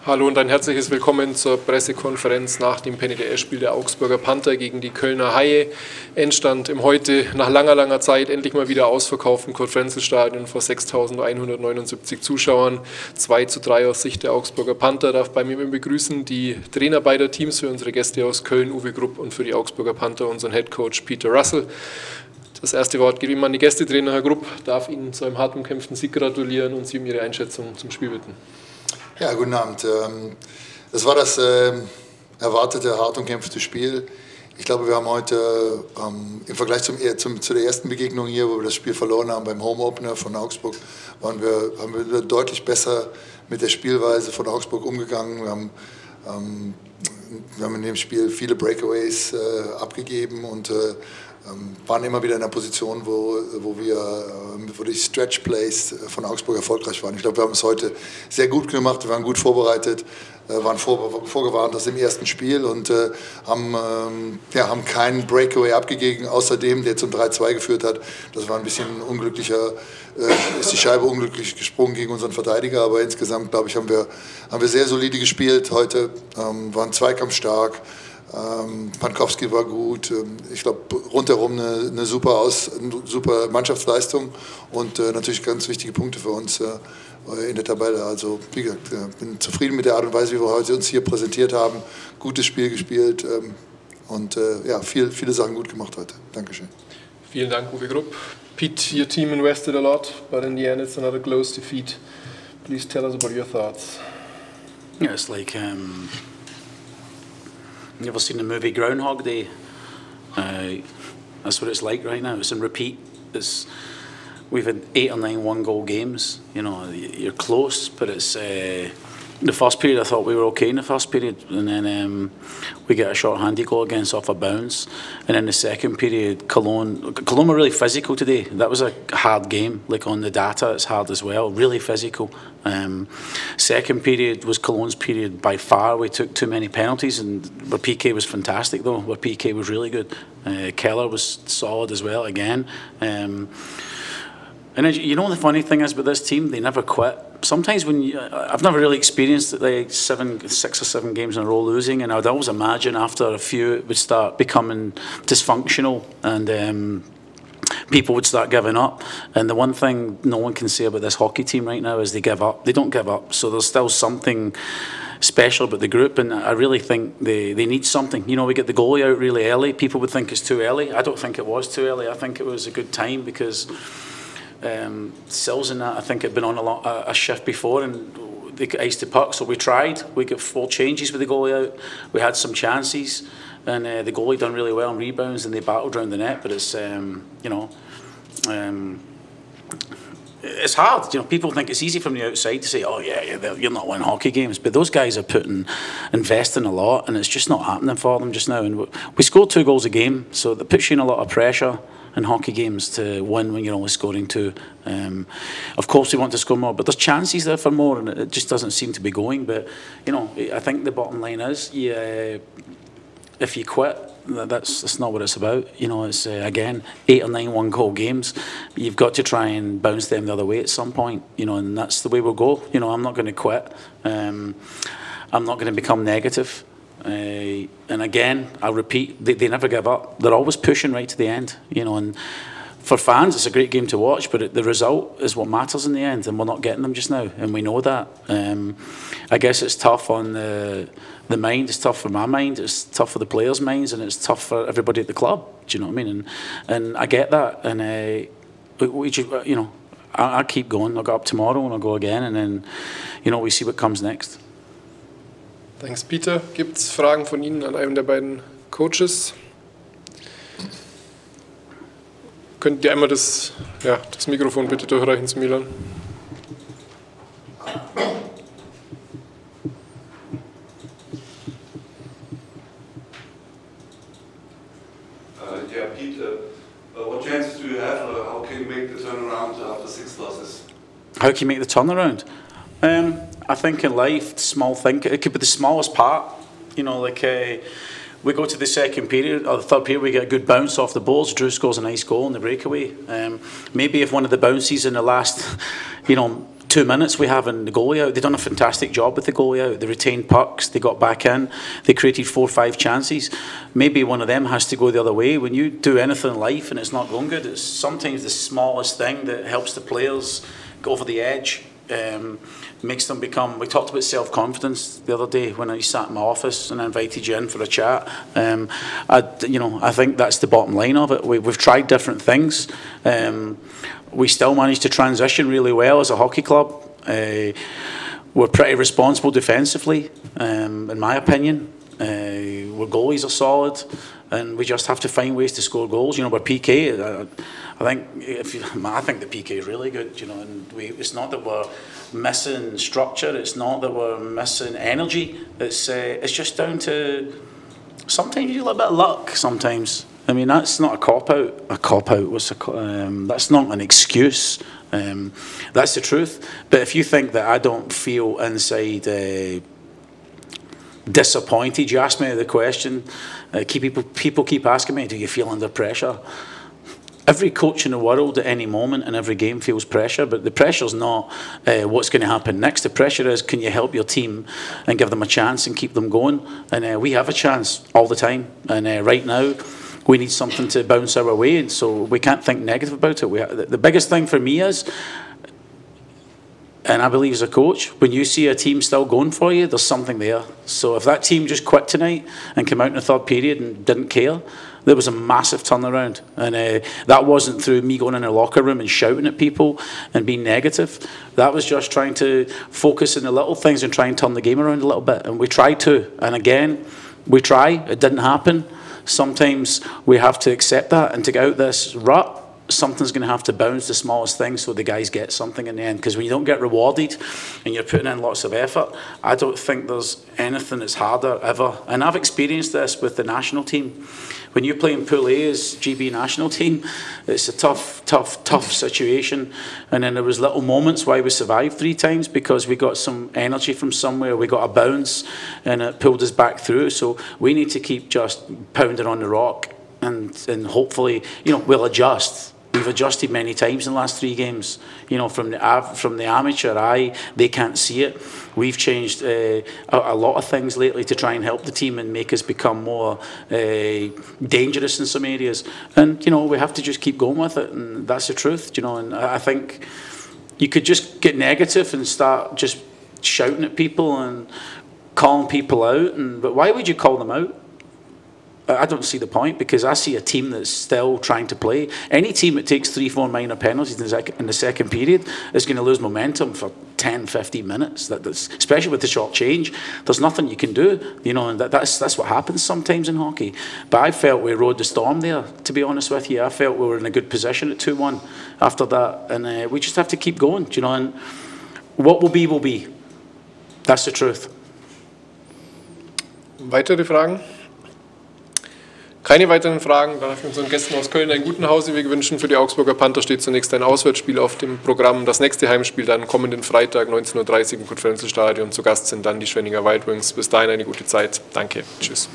Hallo und ein herzliches Willkommen zur Pressekonferenz nach dem Penny-DS-Spiel der Augsburger Panther gegen die Kölner Haie. Endstand im heute nach langer Zeit endlich mal wieder ausverkauften Curt-Frenzel-Stadion vor 6.179 Zuschauern. 2:3 aus Sicht der Augsburger Panther. Darf bei mir begrüßen die Trainer beider Teams, für unsere Gäste aus Köln, Uwe Grupp, und für die Augsburger Panther unseren Headcoach Peter Russell. Das erste Wort geht ihm an die Gästetrainer. Herr Grupp darf Ihnen zu einem hart umkämpften Sieg gratulieren und Sie um Ihre Einschätzung zum Spiel bitten. Ja, guten Abend. Das war das erwartete, hart umkämpfte Spiel. Ich glaube, wir haben heute im Vergleich zu der ersten Begegnung hier, wo wir das Spiel verloren haben beim Home-Opener von Augsburg, haben wir deutlich besser mit der Spielweise von Augsburg umgegangen. Wir haben in dem Spiel viele Breakaways abgegeben und waren immer wieder in einer Position, wo die Stretch Plays von Augsburg erfolgreich waren. Ich glaube, wir haben es heute sehr gut gemacht, wir waren gut vorbereitet, waren vorgewarnt aus dem ersten Spiel und haben keinen Breakaway abgegeben, außer dem, der zum 3:2 geführt hat. Das war ein bisschen unglücklicher, ist die Scheibe unglücklich gesprungen gegen unseren Verteidiger, aber insgesamt, glaube ich, haben wir sehr solide gespielt heute, waren zweikampfstark. Pankowski war gut, ich glaube rundherum eine super Mannschaftsleistung und natürlich ganz wichtige Punkte für uns in der Tabelle. Also wie gesagt, bin zufrieden mit der Art und Weise, wie wir heute uns hier präsentiert haben. Gutes Spiel gespielt und viele Sachen gut gemacht heute. Dankeschön. Vielen Dank, Uwe Grupp. Pete, your team invested a lot, but in the end it's another close defeat. Please tell us about your thoughts. Yeah, it's like you ever seen the movie Groundhog Day? That's what it's like right now. It's in repeat. We've had 8 or 9 one-goal games. You know, you're close, but it's the first period. I thought we were okay in the first period, and then we get a short-handed goal against off a bounce, and in the second period, Cologne were really physical today. That was a hard game. Like on the data, it's hard as well. Really physical. Second period was Cologne's period by far. We took too many penalties, and our PK was fantastic though. Our PK was really good. Keller was solid as well again. And you know the funny thing is with this team, they never quit. Sometimes I've never really experienced like 6 or 7 games in a row losing, and I'd always imagine after a few it would start becoming dysfunctional and people would start giving up. And the one thing no one can say about this hockey team right now is they give up. They don't give up. So there's still something special about the group, and I really think they need something. You know, we get the goalie out really early. People would think it's too early. I don't think it was too early. I think it was a good time because Sills and that, I think, had been on a shift before and they iced the puck, so we tried. We got 4 changes with the goalie out. We had some chances, and the goalie done really well on rebounds, and they battled around the net. But it's it's hard. You know, people think it's easy from the outside to say, "Oh yeah, you're not winning hockey games," but those guys are investing a lot, and it's just not happening for them just now. And we scored 2 goals a game, so that puts you in a lot of pressure in hockey games to win when you're only scoring 2. Of course we want to score more, but there's chances there for more, and it just doesn't seem to be going. But you know, I think the bottom line is, if you quit, that's not what it's about. You know, it's again 8 or 9 one-goal games. You've got to try and bounce them the other way at some point. You know, and that's the way we'll go. You know, I'm not going to quit. I'm not going to become negative. And again, I'll repeat, they never give up. They're always pushing right to the end, you know. And for fans, it's a great game to watch, but the result is what matters in the end, and we're not getting them just now, and we know that. I guess it's tough on the mind. It's tough for my mind. It's tough for the players' minds, and it's tough for everybody at the club. Do you know what I mean? And I get that, and we you know, I'll keep going. I'll go up tomorrow, and I'll go again, and then, you know, we see what comes next. Thanks, Peter. Gibt es Fragen von Ihnen an einen der beiden Coaches? Könnt ihr einmal das Mikrofon bitte durchreichen zu Milan? Peter, what chances do you have? How can you make the turnaround after 6 losses? How can you make the turnaround? I think in life, small thing, it could be the smallest part. You know, like we go to the second period or the third period, we get a good bounce off the boards. Drew scores a nice goal in the breakaway. Maybe if one of the bounces in the last, you know, 2 minutes we have in the goalie out. They've done a fantastic job with the goalie out. They retained pucks, they got back in, they created 4 or 5 chances. Maybe one of them has to go the other way. When you do anything in life and it's not going good, it's sometimes the smallest thing that helps the players go over the edge. Makes them become. We talked about self-confidence the other day when I sat in my office and I invited you in for a chat. I think that's the bottom line of it. We've tried different things. We still managed to transition really well as a hockey club. We're pretty responsible defensively, in my opinion. Our goalies are solid, and we just have to find ways to score goals. We're PK. I think the PK is really good. And it's not that we're missing structure. It's not that we're missing energy. It's just down to sometimes you get a little bit of luck. Sometimes. I mean, that's not a cop-out. That's not an excuse. That's the truth. But if you think that I don't feel inside disappointed, you ask me the question, people keep asking me, do you feel under pressure? Every coach in the world at any moment in every game feels pressure, but the pressure's not what's going to happen next. The pressure is, can you help your team and give them a chance and keep them going? And we have a chance all the time. And right now, we need something to bounce our way, and so we can't think negative about it. The biggest thing for me is, and I believe as a coach, when you see a team still going for you, there's something there. So if that team just quit tonight and came out in the third period and didn't care, there was a massive turnaround. And that wasn't through me going in the locker room and shouting at people and being negative. That was just trying to focus on the little things and try and turn the game around a little bit. And we tried to. And again, we try. It didn't happen. Sometimes we have to accept that, and to get out this rut, something's going to have to bounce the smallest thing so the guys get something in the end. Because when you don't get rewarded and you're putting in lots of effort, I don't think there's anything that's harder ever. And I've experienced this with the national team. When you play in Pool A as GB national team, it's a tough situation. And then there was little moments why we survived 3 times, because we got some energy from somewhere, we got a bounce, and it pulled us back through. So we need to keep just pounding on the rock, and hopefully, we'll adjust. We've adjusted many times in the last 3 games. From the amateur eye, they can't see it. We've changed a lot of things lately to try and help the team and make us become more dangerous in some areas. And we have to just keep going with it, and that's the truth. And I think you could just get negative and start just shouting at people and calling people out. But why would you call them out? I don't see the point, because I see a team that's still trying to play. Any team that takes 3-4 minor penalties in the second period is going to lose momentum for 10-15 minutes. Especially with the short change, there's nothing you can do. And that's what happens sometimes in hockey. But I felt we rode the storm there, to be honest with you. I felt we were in a good position at 2-1 after that, and we just have to keep going. And what will be, will be. That's the truth. Weitere Fragen? Keine weiteren Fragen. Dann darf ich unseren Gästen aus Köln einen guten Hauseweg wünschen. Für die Augsburger Panther steht zunächst ein Auswärtsspiel auf dem Programm. Das nächste Heimspiel dann kommenden Freitag 19:30 Uhr im Curt-Frenzel-Stadion. Zu Gast sind dann die Schwenninger Wild Wings. Bis dahin eine gute Zeit. Danke. Tschüss.